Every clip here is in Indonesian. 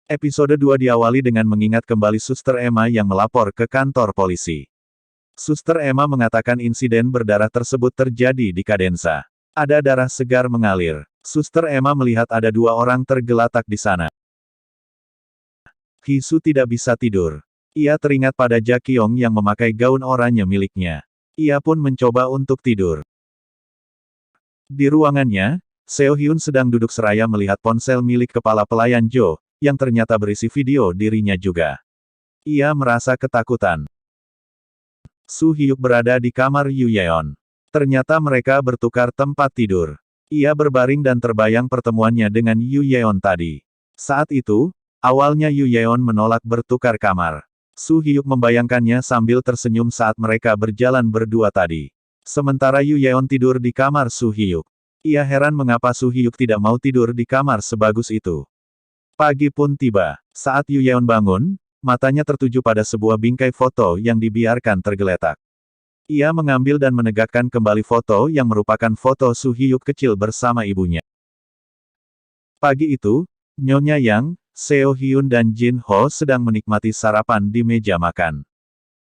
Episode 2 diawali dengan mengingat kembali Suster Emma yang melapor ke kantor polisi. Suster Emma mengatakan insiden berdarah tersebut terjadi di Cadenza. Ada darah segar mengalir. Suster Emma melihat ada 2 orang tergeletak di sana. Hisu tidak bisa tidur. Ia teringat pada Jakyong yang memakai gaun oranye miliknya. Ia pun mencoba untuk tidur. Di ruangannya, Seo Hyun sedang duduk seraya melihat ponsel milik kepala pelayan Jo, yang ternyata berisi video dirinya juga. Ia merasa ketakutan. Su Hyuk berada di kamar Yu Yeon. Ternyata mereka bertukar tempat tidur. Ia berbaring dan terbayang pertemuannya dengan Yu Yeon tadi. Saat itu, awalnya Yu Yeon menolak bertukar kamar. Su Hyuk membayangkannya sambil tersenyum saat mereka berjalan berdua tadi. Sementara Yu Yeon tidur di kamar Su Hyuk. Ia heran mengapa Su Hyuk tidak mau tidur di kamar sebagus itu. Pagi pun tiba. Saat Yu Yeon bangun, matanya tertuju pada sebuah bingkai foto yang dibiarkan tergeletak. Ia mengambil dan menegakkan kembali foto yang merupakan foto Su Hyuk kecil bersama ibunya. Pagi itu, Nyonya Yang, Seo Hyun dan Jin Ho sedang menikmati sarapan di meja makan.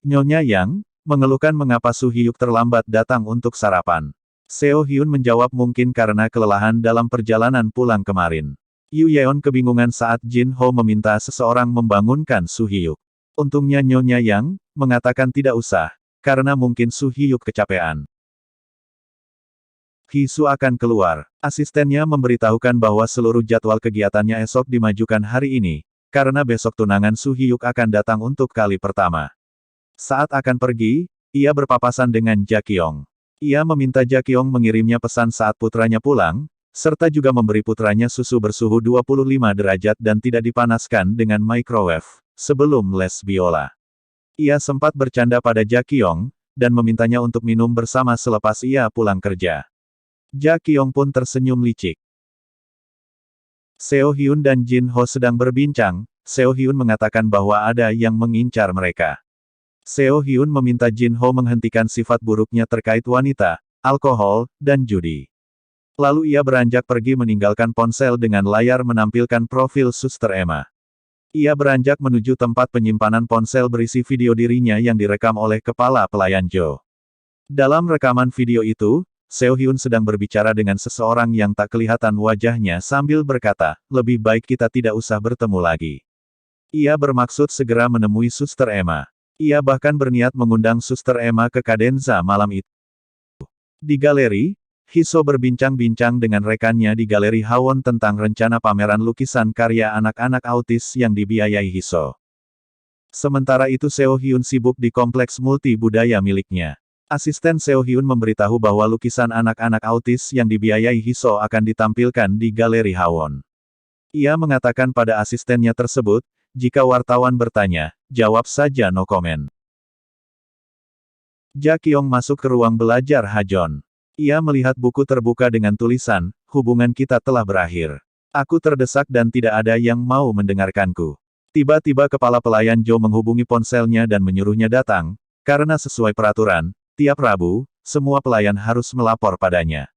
Nyonya Yang mengeluhkan mengapa Su Hyuk terlambat datang untuk sarapan. Seo Hyun menjawab mungkin karena kelelahan dalam perjalanan pulang kemarin. Yu Yeon kebingungan saat Jin Ho meminta seseorang membangunkan Su Hyuk. Untungnya Nyonya Yang mengatakan tidak usah, karena mungkin Su Hyuk kecapean. Hisu akan keluar. Asistennya memberitahukan bahwa seluruh jadwal kegiatannya esok dimajukan hari ini, karena besok tunangan Su Hyuk akan datang untuk kali pertama. Saat akan pergi, ia berpapasan dengan Jakyong. Ia meminta Jakyong mengirimnya pesan saat putranya pulang, serta juga memberi putranya susu bersuhu 25 derajat dan tidak dipanaskan dengan microwave, sebelum les biola. Ia sempat bercanda pada Jakyong, dan memintanya untuk minum bersama selepas ia pulang kerja. Jakyong pun tersenyum licik. Seo Hyun dan Jin Ho sedang berbincang, Seo Hyun mengatakan bahwa ada yang mengincar mereka. Seo Hyun meminta Jin Ho menghentikan sifat buruknya terkait wanita, alkohol, dan judi. Lalu ia beranjak pergi meninggalkan ponsel dengan layar menampilkan profil Suster Emma. Ia beranjak menuju tempat penyimpanan ponsel berisi video dirinya yang direkam oleh kepala pelayan Jo. Dalam rekaman video itu, Seo Hyun sedang berbicara dengan seseorang yang tak kelihatan wajahnya sambil berkata, lebih baik kita tidak usah bertemu lagi. Ia bermaksud segera menemui Suster Emma. Ia bahkan berniat mengundang Suster Emma ke Cadenza malam itu. Di galeri, Hiso berbincang-bincang dengan rekannya di Galeri Hawon tentang rencana pameran lukisan karya anak-anak autis yang dibiayai Hiso. Sementara itu Seo Hyun sibuk di kompleks multi budaya miliknya. Asisten Seo Hyun memberitahu bahwa lukisan anak-anak autis yang dibiayai Hiso akan ditampilkan di Galeri Hawon. Ia mengatakan pada asistennya tersebut, jika wartawan bertanya, jawab saja no comment. Jakyong masuk ke ruang belajar Hajon. Ia melihat buku terbuka dengan tulisan, hubungan kita telah berakhir. Aku terdesak dan tidak ada yang mau mendengarkanku. Tiba-tiba kepala pelayan Jo menghubungi ponselnya dan menyuruhnya datang, karena sesuai peraturan, tiap Rabu, semua pelayan harus melapor padanya.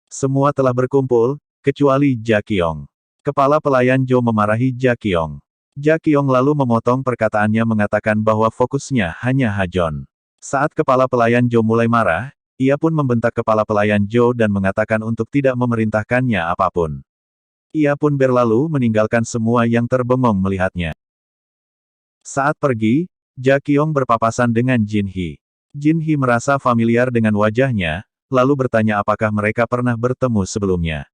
Semua telah berkumpul, kecuali Jakyong. Kepala pelayan Jo memarahi Jakyong. Jakyong lalu memotong perkataannya mengatakan bahwa fokusnya hanya Hajon. Saat kepala pelayan Jo mulai marah, ia pun membentak kepala pelayan Jo dan mengatakan untuk tidak memerintahkannya apapun. Ia pun berlalu meninggalkan semua yang terbengong melihatnya. Saat pergi, Jakyong berpapasan dengan Jin Hee. Jin Hee merasa familiar dengan wajahnya, lalu bertanya apakah mereka pernah bertemu sebelumnya.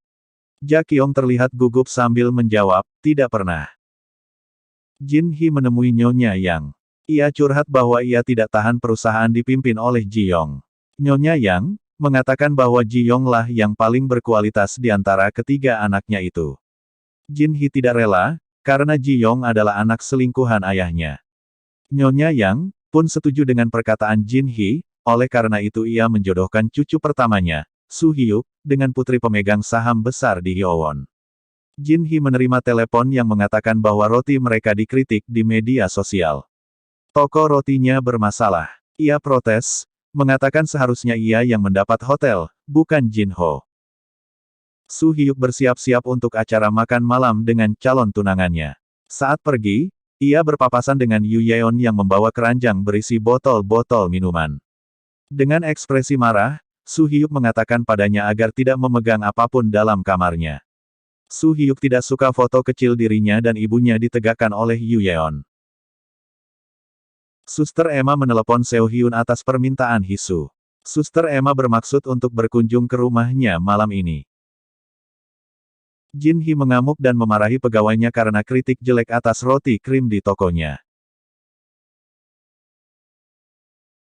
Jakyong terlihat gugup sambil menjawab, tidak pernah. Jin Hee menemui Nyonya Yang. Ia curhat bahwa ia tidak tahan perusahaan dipimpin oleh Ji Yong. Nyonya Yang mengatakan bahwa Ji Yong lah yang paling berkualitas di antara ketiga anaknya itu. Jin Hee tidak rela, karena Ji Yong adalah anak selingkuhan ayahnya. Nyonya Yang pun setuju dengan perkataan Jin Hee, oleh karena itu ia menjodohkan cucu pertamanya, Su Hyuk, dengan putri pemegang saham besar di Hyowon. Jin Hee menerima telepon yang mengatakan bahwa roti mereka dikritik di media sosial. Toko rotinya bermasalah. Ia protes, mengatakan seharusnya ia yang mendapat hotel, bukan Jin Ho. Su Hyuk bersiap-siap untuk acara makan malam dengan calon tunangannya. Saat pergi, ia berpapasan dengan Yu Yeon yang membawa keranjang berisi botol-botol minuman. Dengan ekspresi marah, Su Hyuk mengatakan padanya agar tidak memegang apapun dalam kamarnya. Su Hyuk tidak suka foto kecil dirinya dan ibunya ditegakkan oleh Yu Yeon. Suster Emma menelepon Seo Hyun atas permintaan Hisu. Suster Emma bermaksud untuk berkunjung ke rumahnya malam ini. Jin Hee mengamuk dan memarahi pegawainya karena kritik jelek atas roti krim di tokonya.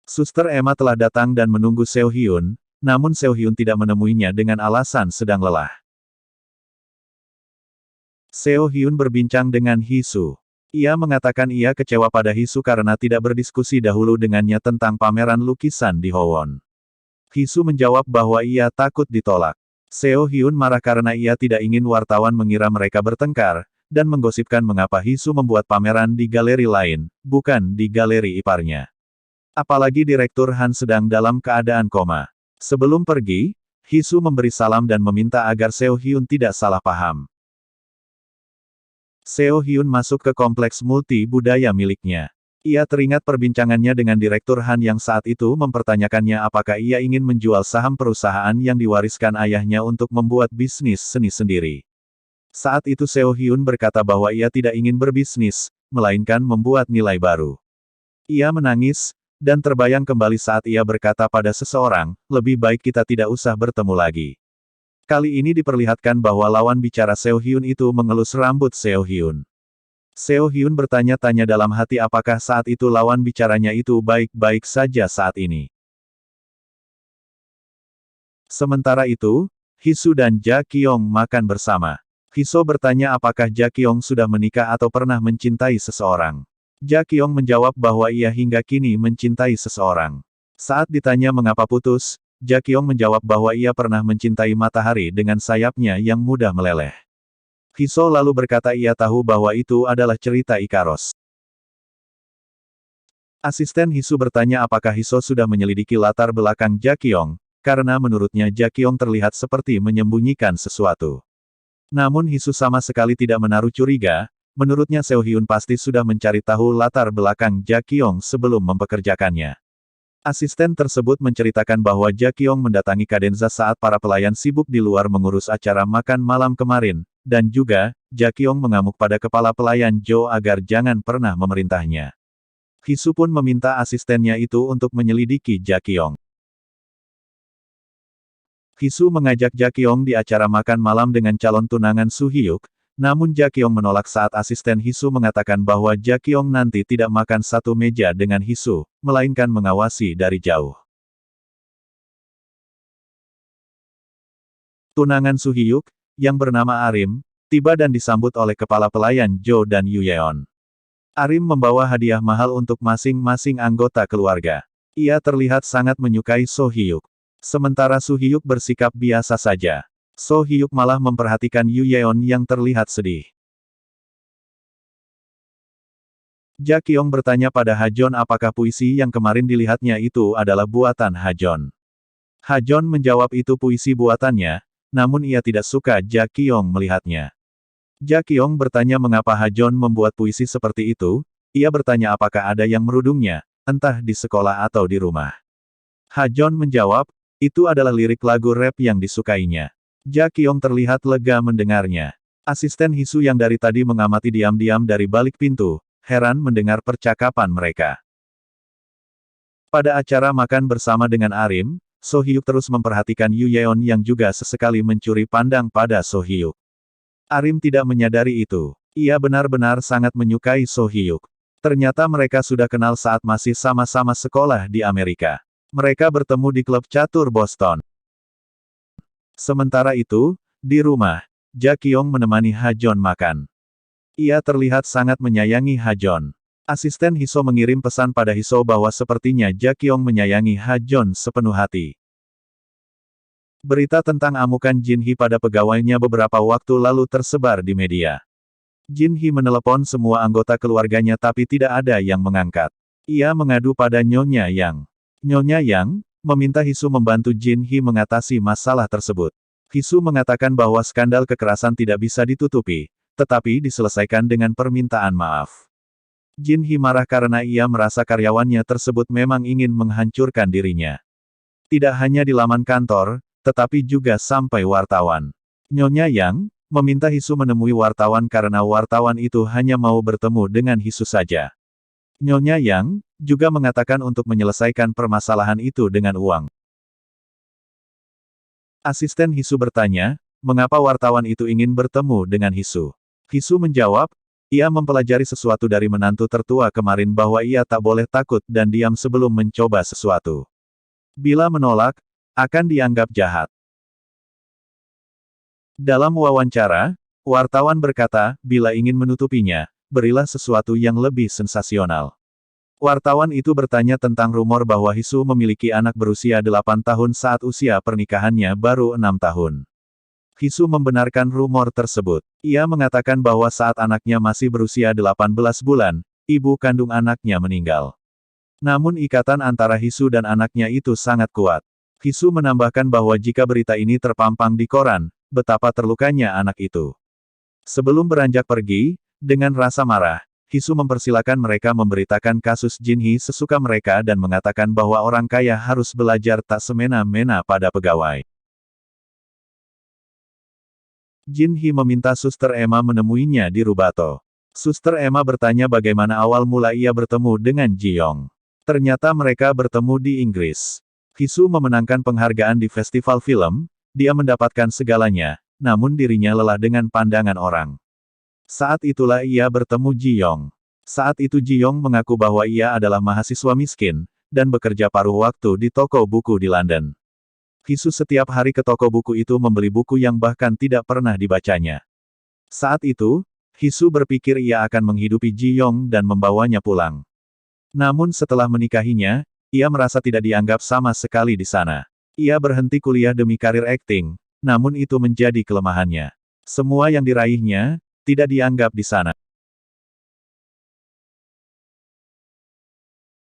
Suster Emma telah datang dan menunggu Seo Hyun, namun Seo Hyun tidak menemuinya dengan alasan sedang lelah. Seo Hyun berbincang dengan Hisu. Ia mengatakan ia kecewa pada Hisu karena tidak berdiskusi dahulu dengannya tentang pameran lukisan di Howon. Hisu menjawab bahwa ia takut ditolak. Seo Hyun marah karena ia tidak ingin wartawan mengira mereka bertengkar, dan menggosipkan mengapa Hisu membuat pameran di galeri lain, bukan di galeri iparnya. Apalagi Direktur Han sedang dalam keadaan koma. Sebelum pergi, Hisu memberi salam dan meminta agar Seo Hyun tidak salah paham. Seo Hyun masuk ke kompleks multi budaya miliknya. Ia teringat perbincangannya dengan Direktur Han yang saat itu mempertanyakannya apakah ia ingin menjual saham perusahaan yang diwariskan ayahnya untuk membuat bisnis seni sendiri. Saat itu Seo Hyun berkata bahwa ia tidak ingin berbisnis, melainkan membuat nilai baru. Ia menangis, dan terbayang kembali saat ia berkata pada seseorang, lebih baik kita tidak usah bertemu lagi. Kali ini diperlihatkan bahwa lawan bicara Seo Hyun itu mengelus rambut Seo Hyun. Seo Hyun bertanya-tanya dalam hati apakah saat itu lawan bicaranya itu baik-baik saja saat ini. Sementara itu, Hisu dan Ja Kyung makan bersama. Hiso bertanya apakah Ja Kyung sudah menikah atau pernah mencintai seseorang. Ja Kyung menjawab bahwa ia hingga kini mencintai seseorang. Saat ditanya mengapa putus, Ja Kyung menjawab bahwa ia pernah mencintai matahari dengan sayapnya yang mudah meleleh. Hiso lalu berkata ia tahu bahwa itu adalah cerita Ikaros. Asisten Hisu bertanya apakah Hiso sudah menyelidiki latar belakang Ja Kyung, karena menurutnya Ja Kyung terlihat seperti menyembunyikan sesuatu. Namun Hisu sama sekali tidak menaruh curiga. Menurutnya Seo Hyun pasti sudah mencari tahu latar belakang Ja Kyung sebelum mempekerjakannya. Asisten tersebut menceritakan bahwa Ja Kyung mendatangi Kadenza saat para pelayan sibuk di luar mengurus acara makan malam kemarin, dan juga, Ja Kyung mengamuk pada kepala pelayan Jo agar jangan pernah memerintahnya. Hisu pun meminta asistennya itu untuk menyelidiki Ja Kyung. Hisu mengajak Ja Kyung di acara makan malam dengan calon tunangan Su Hyuk. Namun Ja Kyung menolak saat asisten Hisu mengatakan bahwa Ja Kyung nanti tidak makan satu meja dengan Hisu, melainkan mengawasi dari jauh. Tunangan Su Hyuk, yang bernama Arim, tiba dan disambut oleh kepala pelayan Jo dan Yu Yeon. Arim membawa hadiah mahal untuk masing-masing anggota keluarga. Ia terlihat sangat menyukai So Hyuk. Sementara Su Hyuk bersikap biasa saja. So Hyuk malah memperhatikan Yu Yeon yang terlihat sedih. Ja Kyung bertanya pada Hajon apakah puisi yang kemarin dilihatnya itu adalah buatan Hajon. Hajon menjawab itu puisi buatannya, namun ia tidak suka Ja Kyung melihatnya. Ja Kyung bertanya mengapa Hajon membuat puisi seperti itu, ia bertanya apakah ada yang merudungnya, entah di sekolah atau di rumah. Hajon menjawab, itu adalah lirik lagu rap yang disukainya. Ja Kyung terlihat lega mendengarnya. Asisten Hisu yang dari tadi mengamati diam-diam dari balik pintu, heran mendengar percakapan mereka. Pada acara makan bersama dengan Arim, So Hyuk terus memperhatikan Yu Yeon yang juga sesekali mencuri pandang pada So Hyuk. Arim tidak menyadari itu. Ia benar-benar sangat menyukai So Hyuk. Ternyata mereka sudah kenal saat masih sama-sama sekolah di Amerika. Mereka bertemu di klub catur Boston. Sementara itu, di rumah, Ja Kyung menemani Hajon makan. Ia terlihat sangat menyayangi Hajon. Asisten Hiso mengirim pesan pada Hiso bahwa sepertinya Ja Kyung menyayangi Hajon sepenuh hati. Berita tentang amukan Jin Hee pada pegawainya beberapa waktu lalu tersebar di media. Jin Hee menelepon semua anggota keluarganya tapi tidak ada yang mengangkat. Ia mengadu pada Nyonya Yang. Nyonya Yang meminta Hisu membantu Jin Hee mengatasi masalah tersebut. Hisu mengatakan bahwa skandal kekerasan tidak bisa ditutupi, tetapi diselesaikan dengan permintaan maaf. Jin He marah karena ia merasa karyawannya tersebut memang ingin menghancurkan dirinya. Tidak hanya di laman kantor, tetapi juga sampai wartawan. Nyonya Yang meminta Hisu menemui wartawan karena wartawan itu hanya mau bertemu dengan Hisu saja. Nyonya Yang juga mengatakan untuk menyelesaikan permasalahan itu dengan uang. Asisten Hisu bertanya, mengapa wartawan itu ingin bertemu dengan Hisu. Hisu menjawab, ia mempelajari sesuatu dari menantu tertua kemarin bahwa ia tak boleh takut dan diam sebelum mencoba sesuatu. Bila menolak, akan dianggap jahat. Dalam wawancara, wartawan berkata, bila ingin menutupinya, berilah sesuatu yang lebih sensasional. Wartawan itu bertanya tentang rumor bahwa Hisu memiliki anak berusia 8 tahun saat usia pernikahannya baru 6 tahun. Hisu membenarkan rumor tersebut. Ia mengatakan bahwa saat anaknya masih berusia 18 bulan, ibu kandung anaknya meninggal. Namun ikatan antara Hisu dan anaknya itu sangat kuat. Hisu menambahkan bahwa jika berita ini terpampang di koran, betapa terlukanya anak itu. Sebelum beranjak pergi, dengan rasa marah, Hisu mempersilakan mereka memberitakan kasus Jin He sesuka mereka dan mengatakan bahwa orang kaya harus belajar tak semena-mena pada pegawai. Jin He meminta Suster Emma menemuinya di Rubato. Suster Emma bertanya bagaimana awal mula ia bertemu dengan Ji Yong. Ternyata mereka bertemu di Inggris. Hisu memenangkan penghargaan di festival film, dia mendapatkan segalanya, namun dirinya lelah dengan pandangan orang. Saat itulah ia bertemu Ji Yong. Saat itu Ji Yong mengaku bahwa ia adalah mahasiswa miskin, dan bekerja paruh waktu di toko buku di London. Hisu setiap hari ke toko buku itu membeli buku yang bahkan tidak pernah dibacanya. Saat itu, Hisu berpikir ia akan menghidupi Ji Yong dan membawanya pulang. Namun setelah menikahinya, ia merasa tidak dianggap sama sekali di sana. Ia berhenti kuliah demi karir akting, namun itu menjadi kelemahannya. Semua yang diraihnya, tidak dianggap di sana.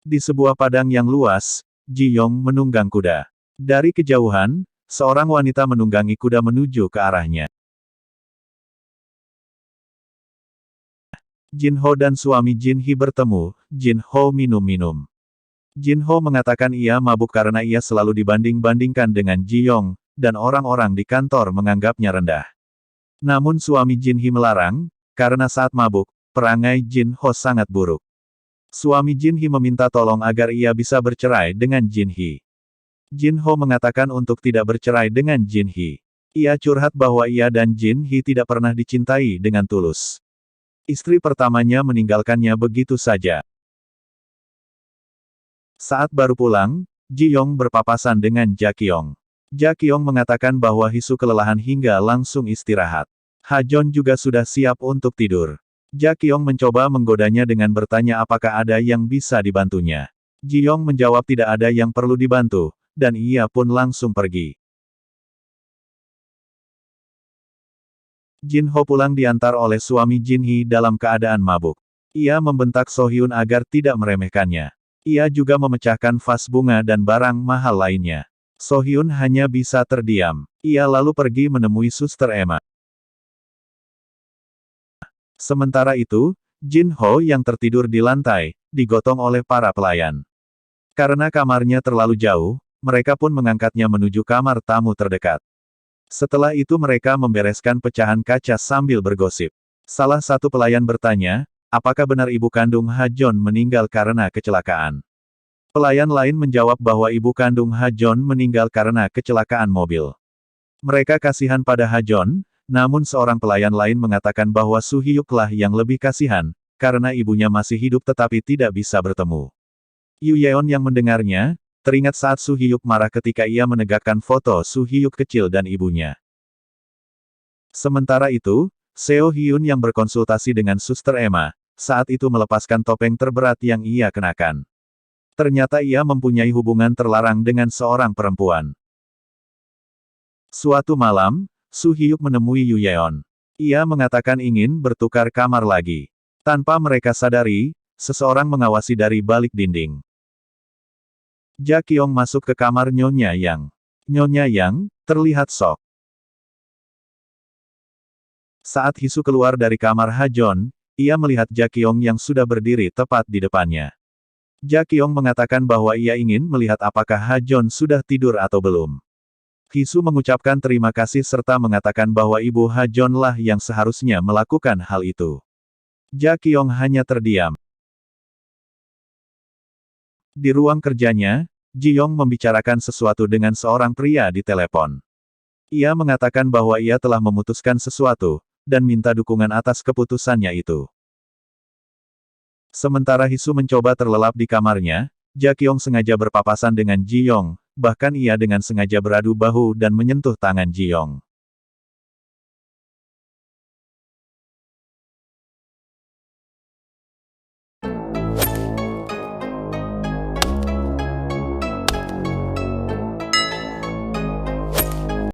Di sebuah padang yang luas, Ji Yong menunggang kuda. Dari kejauhan, seorang wanita menunggangi kuda menuju ke arahnya. Jin Ho dan suami Jin He bertemu, Jin Ho minum-minum. Jin Ho mengatakan ia mabuk karena ia selalu dibanding-bandingkan dengan Ji Yong, dan orang-orang di kantor menganggapnya rendah. Namun suami Jin He melarang, karena saat mabuk, perangai Jin Ho sangat buruk. Suami Jin He meminta tolong agar ia bisa bercerai dengan Jin He. Jin Ho mengatakan untuk tidak bercerai dengan Jin He. Ia curhat bahwa ia dan Jin He tidak pernah dicintai dengan tulus. Istri pertamanya meninggalkannya begitu saja. Saat baru pulang, Ji Yong berpapasan dengan Ja Kyong. Ja Kyong mengatakan bahwa Hisu kelelahan hingga langsung istirahat. Ha Jon juga sudah siap untuk tidur. Ja Kyong mencoba menggodanya dengan bertanya apakah ada yang bisa dibantunya. Ji Yong menjawab tidak ada yang perlu dibantu, dan ia pun langsung pergi. Jin Ho pulang diantar oleh suami Jin He dalam keadaan mabuk. Ia membentak So Hyun agar tidak meremehkannya. Ia juga memecahkan vas bunga dan barang mahal lainnya. So Hyun hanya bisa terdiam. Ia lalu pergi menemui Suster Emma. Sementara itu, Jin Ho yang tertidur di lantai, digotong oleh para pelayan. Karena kamarnya terlalu jauh, mereka pun mengangkatnya menuju kamar tamu terdekat. Setelah itu mereka membereskan pecahan kaca sambil bergosip. Salah satu pelayan bertanya, apakah benar ibu kandung Ha Jon meninggal karena kecelakaan? Pelayan lain menjawab bahwa ibu kandung Ha Jon meninggal karena kecelakaan mobil. Mereka kasihan pada Ha Jon, namun seorang pelayan lain mengatakan bahwa Su Hyuk-lah yang lebih kasihan, karena ibunya masih hidup tetapi tidak bisa bertemu. Yu Yeon yang mendengarnya, teringat saat Su Hyuk marah ketika ia menegakkan foto Su Hyuk kecil dan ibunya. Sementara itu, Seo Hyun yang berkonsultasi dengan Suster Emma, saat itu melepaskan topeng terberat yang ia kenakan. Ternyata ia mempunyai hubungan terlarang dengan seorang perempuan. Suatu malam, Su Hyuk menemui Yu Yeon. Ia mengatakan ingin bertukar kamar lagi. Tanpa mereka sadari, seseorang mengawasi dari balik dinding. Ja Kyong masuk ke kamar Nyonya Yang. Nyonya Yang terlihat shock. Saat Hisu keluar dari kamar Hajon, ia melihat Jakyong yang sudah berdiri tepat di depannya. Jakyong mengatakan bahwa ia ingin melihat apakah Hajon sudah tidur atau belum. Hisu mengucapkan terima kasih serta mengatakan bahwa ibu Hajon lah yang seharusnya melakukan hal itu. Jakyong hanya terdiam. Di ruang kerjanya, Ji-yong membicarakan sesuatu dengan seorang pria di telepon. Ia mengatakan bahwa ia telah memutuskan sesuatu, dan minta dukungan atas keputusannya itu. Sementara Hisu mencoba terlelap di kamarnya, Jakyong sengaja berpapasan dengan Ji-yong, bahkan ia dengan sengaja beradu bahu dan menyentuh tangan Ji-yong.